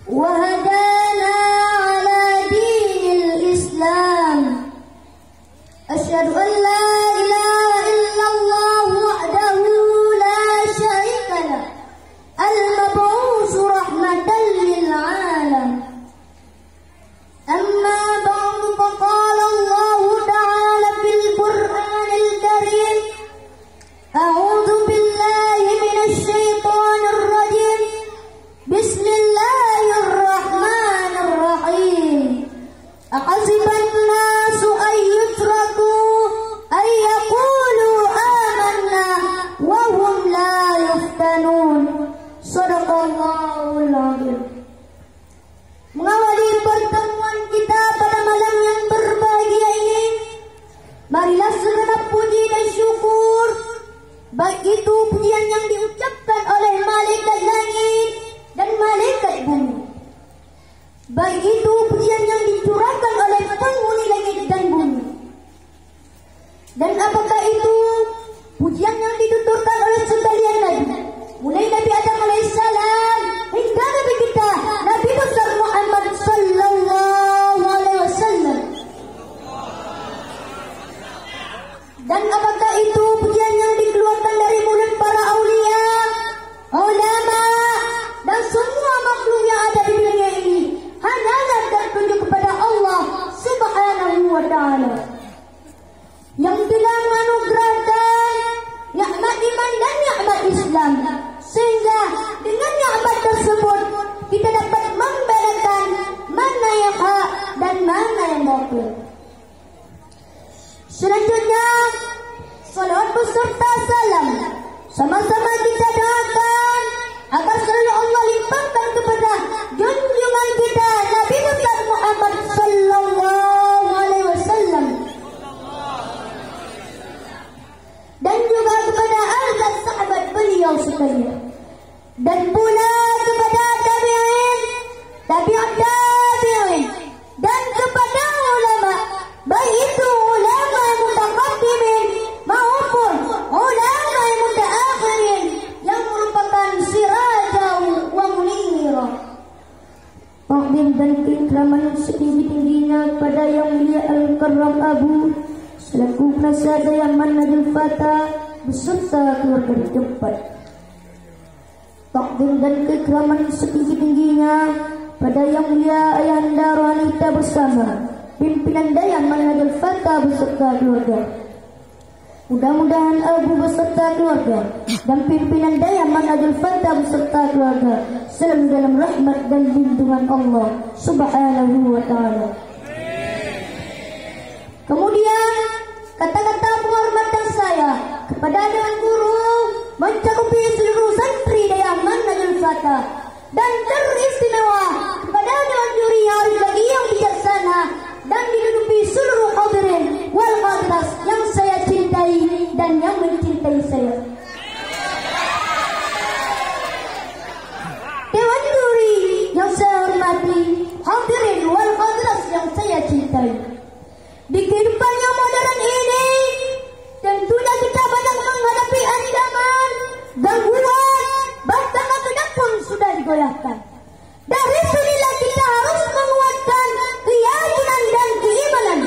وهدانا على دين الإسلام أشهد أن لا إله إلا الله وحده لا شريك له المبعوث رحمة للعالم أما بعد فقال الله تعالى في القرآن الكريم أعوذ بالله من الشيطان الرجيم بسم الله الرحمن الرحيم أحسب الناس أن يتركوا أن يقولوا آمنا وهم لا يفتنون صدق الله العظيم. Mengawali pertemuan kita pada malam yang berbahagia ini, marilah segenap puji dan syukur, baik itu pujian yang diucapkan oleh malaikat langit dan malaikat bumi, baik itu pujian yang dicurahkan oleh penghuni langit dan bumi, dan apakah itu pujian yang dituturkan oleh sekalian Nabi, mulai Nabi Adam alaihissalam hingga Nabi kita Nabi besar Muhammad sallallahu alaihi wasallam. Dan apakah itu pujian yang dikeluarkan dari mulut para aulia, ulama, dan semua makhluk yang ada di dunia ini hanyalah tertuju kepada Allah Subhanahu wa ta'ala, yang telah menganugerahkan nikmat iman dan nikmat Islam, sehingga dengan nikmat tersebut kita dapat membedakan mana yang hak dan mana yang batil. Selanjutnya, salawat beserta salam sama-sama kita doakan agar selalu Allah limpahkan kepada junjungan kita Nabi besar Muhammad sallallahu alaihi wasallam, dan juga kepada ahli dan sahabat beliau sekalian, dan pula kepada tabi'in, tabi'ut tabi'in, dan kepada ulama, baik itu ulama mutaqaddimin maupun ulama mutaakhirin yang merupakan sirajan wa munira. Takdim dan keikhlaman setinggi-tingginya kepada yang mulia Al-Karram Abu selaku penasihat Yaman Najul Fatah beserta keluarga terdekat. Takdim dan keikhlaman setinggi-tingginya pada yang mulia Ayahanda Rohanita bersama pimpinan Yaman Najul Fatah beserta keluarga. Mudah-mudahan Abu beserta keluarga dan pimpinan Yaman Najul Fatah beserta keluarga selalu dalam rahmat dan lindungan Allah Subhanahu wa ta'ala. Kemudian kata-kata penghormatan saya kepada Dewan Guru mencakupi seluruh santri Yaman Najul Fatah, dan teristimewa kepada Dewan Juri Arif lagi yang bijaksana dan diduduki seluruh hadirin wal hadirat yang saya cintai dan yang mencintai saya. Dewan Juri yang saya hormati, hadirin wal hadirat yang saya cintai. Di kehidupan yang modern ini, tentunya kita banyak menghadapi ancaman, gangguan, bahkan akidah pun sudah digoyahkan. Dari sinilah kita harus menguatkan keyakinan dan keimanan,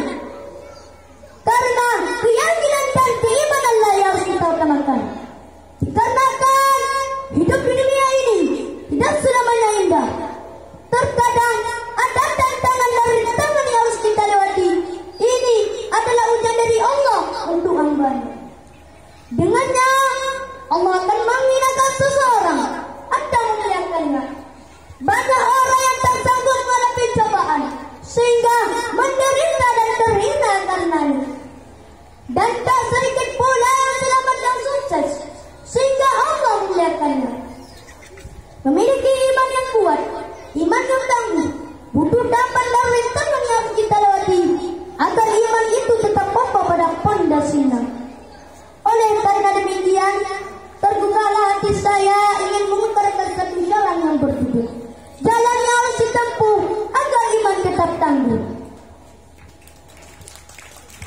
karena keyakinan dan keimananlah yang harus kita utamakan. Dikarenakan hidup di dunia ini tidak selamanya indah. Terkadang ada tantangan dan rintangan yang harus kita lewati. Ini adalah ujian dari Allah untuk hamba-Nya. Dengannya Allah akan menghinakan seseorang atau memuliakannya. Banyak orang yang tak sanggup menghadapi cobaan sehingga menderita dan terhina karenanya. Dan tak sedikit pula yang selamat dan sukses sehingga Allah memuliakannya. Memiliki iman yang kuat, iman yang tangguh, butuh dapat dan rintangan yang harus kita lewati agar iman itu tetap kokoh pada pondasinya. Oleh karena demikian, terbukalah hati saya ingin mengutarakan satu jalan yang berjudul jalan yang harus ditempuh agar iman tetap tangguh.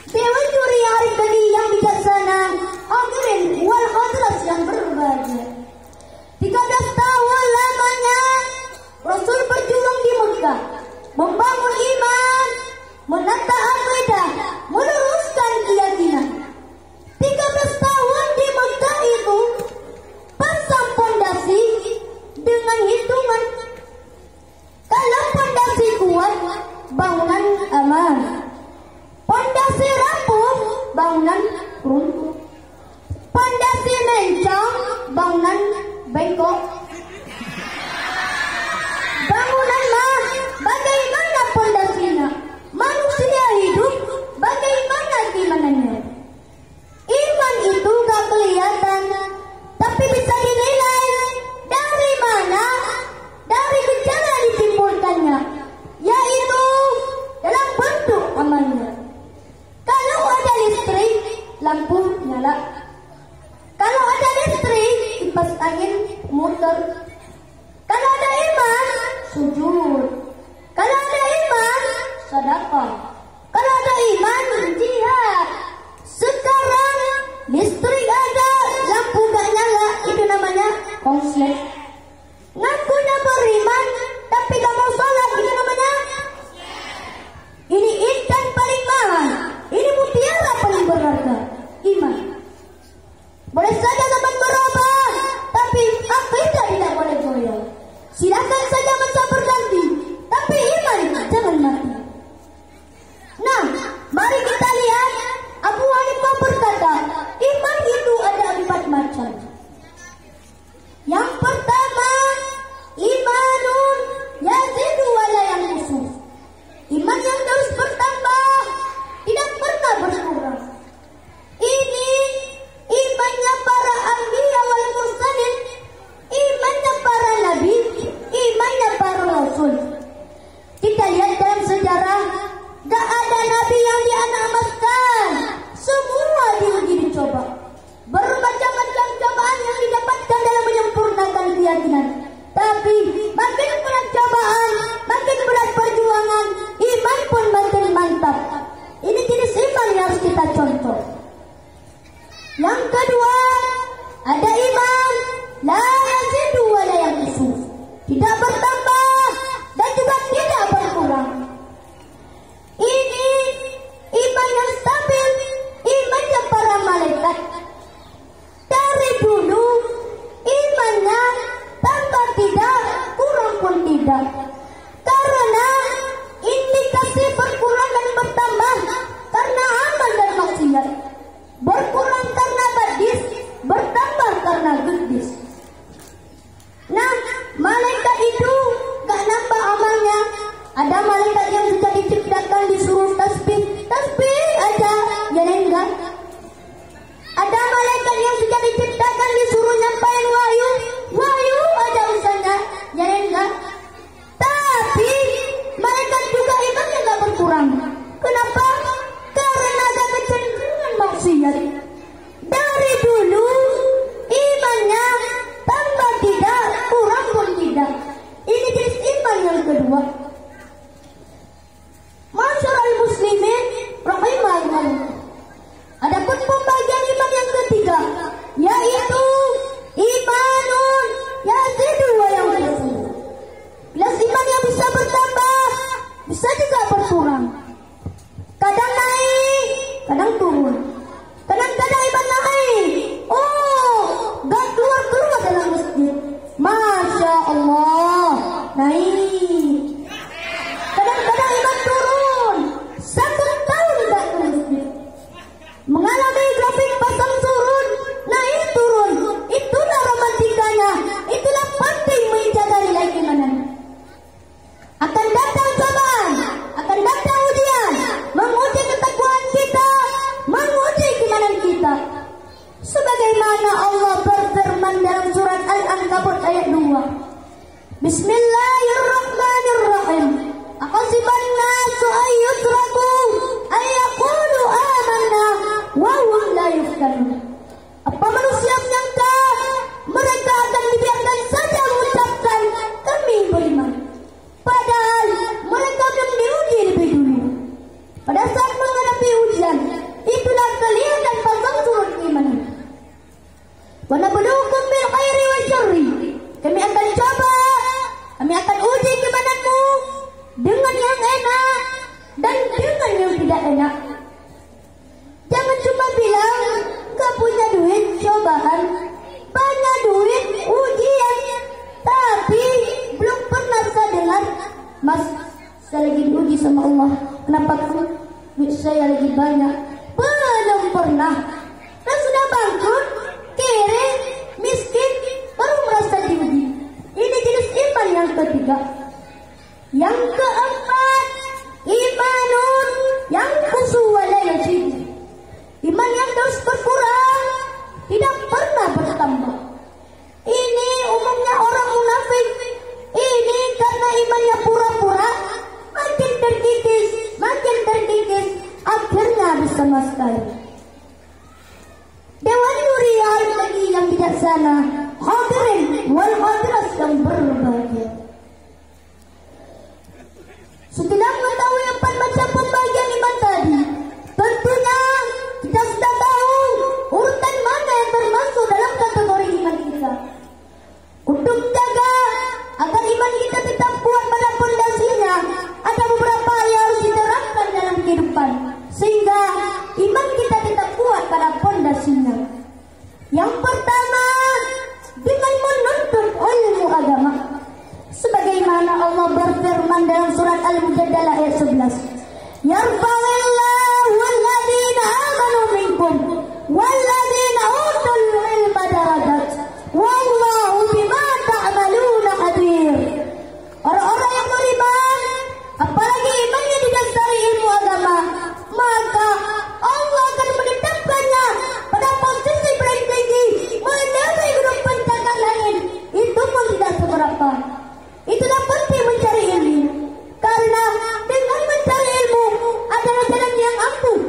Dewan Juri Arif tadi yang bijaksana, hadirin wal hadirat yang berbahagia. 13 tahun lamanya Rasul berjuang aman. Pondasi rapuh, bangunan runtuh. Pondasi mencong, bangunan bengkok. Bangunan mah bagaimana pondasinya? Manusia hidup bagaimana gimananya? Iman itu gak kelihatan, tapi bisa dinilai. Dari mana? Dari gejala ditimbulkannya, yaitu dalam bentuk amalnya. Kalau ada listrik, lampu nyala. Kalau ada listrik, kipas angin muter. Kalau ada iman, sujud. Kalau ada iman, sedekah. Kalau ada iman, jihad. Sekarang listrik ada, lampu gak nyala, itu namanya konslet. Ngakunya beriman, tapi gak mau sholat, itu namanya. Ini intan paling mahal, ini mutiara paling berharga, iman. Boleh saja zaman berubah, tapi akidah tidak boleh goyah. Silakan saja masa berganti, tapi iman jangan mati. Nah, mari kita lihat. Abu Hanifah berkata, iman itu ada 4 macam. Yang pertama, imanun yazidu wa la yanqusu. Iman yang terus bertambah, tidak pernah berkurang. Ini imannya para anbiya wal mursalin, imannya para nabi, imannya para rasul. Kita lihat dalam sejarah, gak ada nabi yang dianamaskan, semua diuji dicoba. Bermacam-macam cobaan yang didapatkan dalam menyempurnakan keyakinan. Tapi makin berat cobaan, makin berat perjuangan, iman pun makin mantap. Ini jenis iman yang harus kita contoh. Yang kedua, ada iman la yazidu wa la yanqusu, tidak bertambah dan juga tidak berkurang. Ini iman yang stabil, imannya para malaikat. Dari dulu imannya tambah tidak, kurang pun tidak. Karena indikasi berkurang dan bertambah karena amal dan maksiat. Berkurang karena badis, bertambah karena gedis. Nah, malaikat itu gak nambah amalnya. Ada malaikat yang sudah diciptakan disuruh tasbih, tasbih aja, jadi enggak. Ada malaikat yang sudah diciptakan disuruh nyampain wahyu, wahyu aja usahanya, jadi enggak. Tapi malaikat juga imannya enggak berkurang. Kenapa? Karena ada kecenderungan maksiat. Dari dulu imannya tambah tidak, kurang pun tidak. Ini jenis iman yang kedua. Masyarakat muslimin rahimahullah. Adapun pembagian iman yang ketiga, yaitu imanun yazidu wa yanqusu. Jelas iman yang bisa bertambah, bisa juga berkurang. Kadang naik, kadang turun. Kadang-kadang iman naik. Oh, gak keluar dalam masjid. Masya Allah, naik. Kadang-kadang iman turun. 1 tahun gak ke masjid. Mengalami grafik pasang surut, naik turun. Itulah romantikanya. Itulah penting menjaga nilai keimanan. Akan datang cobaan, akan datang ujian, menguji ketakwaan kita, menguji keimanan kita. Sebagaimana Allah berfirman dalam surat Al-Ankabut ayat 2. Bismillahirrahmanirrahim. Aqasiban nasu ayyutraku ayyaqulu amanna wa hum la yuftanun. Apa manusia menyangka mereka akan dibiarkan saja mengucapkan kami beriman, padahal mereka belum diuji lebih dulu. Pada saat menghadapi ujian, itulah kelihatan pasang surut keimanan. Wa nabluukum bil khairi wa syarri. Kami akan coba, kami akan uji keimananmu dengan yang enak dan dengan yang tidak enak. Jangan cuma bilang gak punya duit cobaan, banyak duit ujian, tapi belum pernah saya dengar, Mas, saya lagi diuji sama Allah. kenapa duit saya lagi banyak? Belum pernah. Dan sudah bangkrut, kere, miskin, baru merasa diuji. Ini jenis iman yang ketiga. Yang keempat, imanun yang khusu wa la yazid. Iman yang terus berkurang, tidak pernah bertambah. Ini umumnya orang munafik. Ini karena imannya pura-pura, makin terkikis, akhirnya habis sama sekali. Dewan Nuriyah lagi yang bijaksana, hadirin wal hadirat yang berbahagia. Setelah mengetahui 4 macam pembagian iman tadi, tentunya kita sudah tahu urutan mana yang termasuk dalam kategori iman kita. Untuk menjaga agar iman kita tetap kuat pada pondasinya, ada beberapa yang harus diterapkan dalam kehidupan sehingga iman kita tetap kuat pada pondasinya. Yang pertama, dengan menuntut ilmu agama. Sebagaimana Allah berfirman dalam surat Al-Mujadalah ayat 11, Yarfa'illahu alladhina amanu minkum walladhina utul ilma darajat wallahu bima ta'maluna qadir. Orang-orang yang beriman, apalagi imannya didasari ilmu agama, maka Allah akan menetapkannya pada posisi paling tinggi, menemui gunung pencakar langit. Itu pun tidak seberapa. Itulah penting mencari ilmu, karena dengan mencari ilmu adalah jalan yang ampuh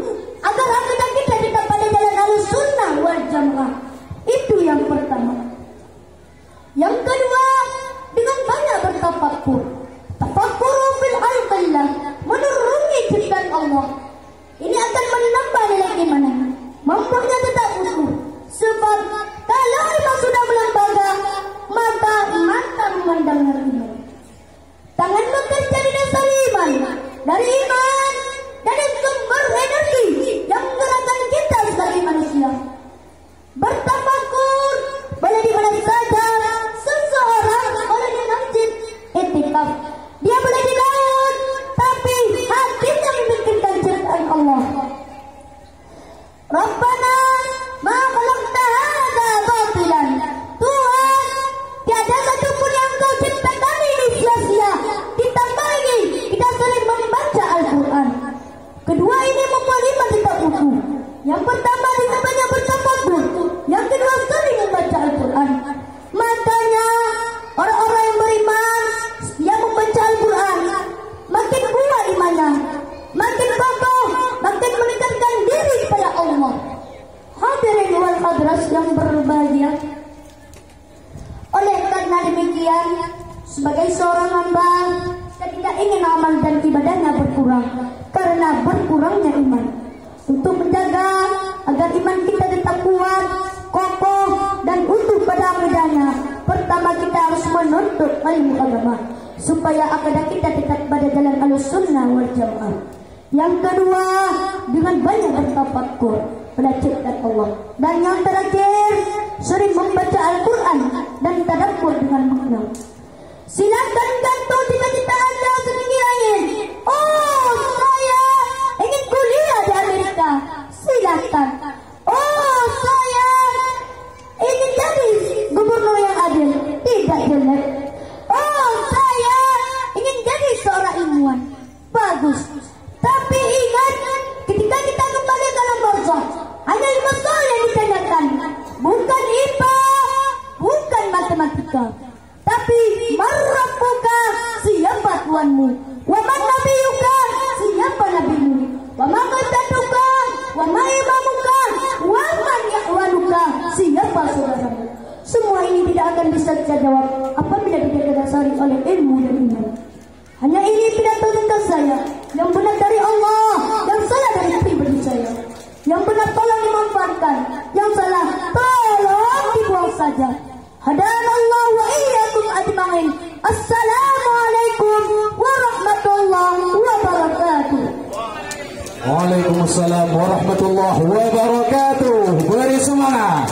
agar akidah kita tetap pada jalan Ahlussunnah wal Jamaah. Itu yang pertama. Yang kedua, dengan banyak bertafakkur. Tafakkuru fil khalqillah, menuruni ciptaan Allah. Ini akan menambah nilai iman, mampunya tetap utuh. Sebab kalau iman sudah melembaga, maka mata memandangnya iman. Tangan bekerja di dasar iman. Dari iman, dari sumber energi yang menggerakkan kita sebagai manusia. Bertafakkur boleh di mana saja. Seseorang boleh di masjid, iktikaf. Dia boleh di laut, tapi hatinya memikirkan ciptaan Allah. Rabbana ma khalaqta hadza batilan. Tuhan, tiada satupun yang Kau ciptakan ini sia-sia. Ditambah lagi, kita sering membaca Al-Quran. Kedua ini membuat iman kita utuh. Yang pertama dengan banyak bertafakkur. Yang kedua sering membaca Al-Quran. Makanya orang-orang yang beriman yang membaca Al-Quran makin kuat imannya, makin kokoh, makin mendekatkan diri kepada Allah. Hadirin wal hadirat yang berbahagia. Oleh karena demikian, sebagai seorang hamba, kita tidak ingin amal dan ibadahnya berkurang karena berkurangnya iman. Untuk menjaga agar iman kita tetap kuat, kokoh, dan utuh pada akidahnya, pertama kita harus menuntut ilmu agama supaya akidah kita tetap pada jalan Ahlussunnah wal Jamaah. Yang kedua, dengan banyak bertafakkur pada ciptaan Allah. Dan yang terakhir, sering membaca Al-Quran dan tadabbur dengan makna. Silakan gantung cita-cita Anda setinggi langit. Oh, saya ingin kuliah di Amerika. Silakan. Oh, saya ingin jadi gubernur yang adil. Tidak jelek. Oh, saya ingin jadi seorang ilmuwan. Bagus. Tapi ingat, ketika kita kembali ke alam barzakh, hanya 5 soal yang ditanyakan. Bukan IPA, bukan matematika, tapi man rabbuka, siapa Tuhanmu? Wa man nabiyuka, siapa nabimu? Wa ma qataluka, wa ma imamuka, wa man ya'waluka, siapa saudaramu? Semua ini tidak akan bisa kita jawab apabila tidak didasari oleh ilmu dan iman. Hanya ini pidato tentang saya, yang benar dari Allah, yang salah dari pribadi saya. Yang benar tolong dimanfaatkan, yang salah tolong dibuang saja. Hadanallahu wa iyyakum ajma'in. Assalamualaikum warahmatullahi wabarakatuh. Waalaikumsalam warahmatullahi wabarakatuh. Beri semangat.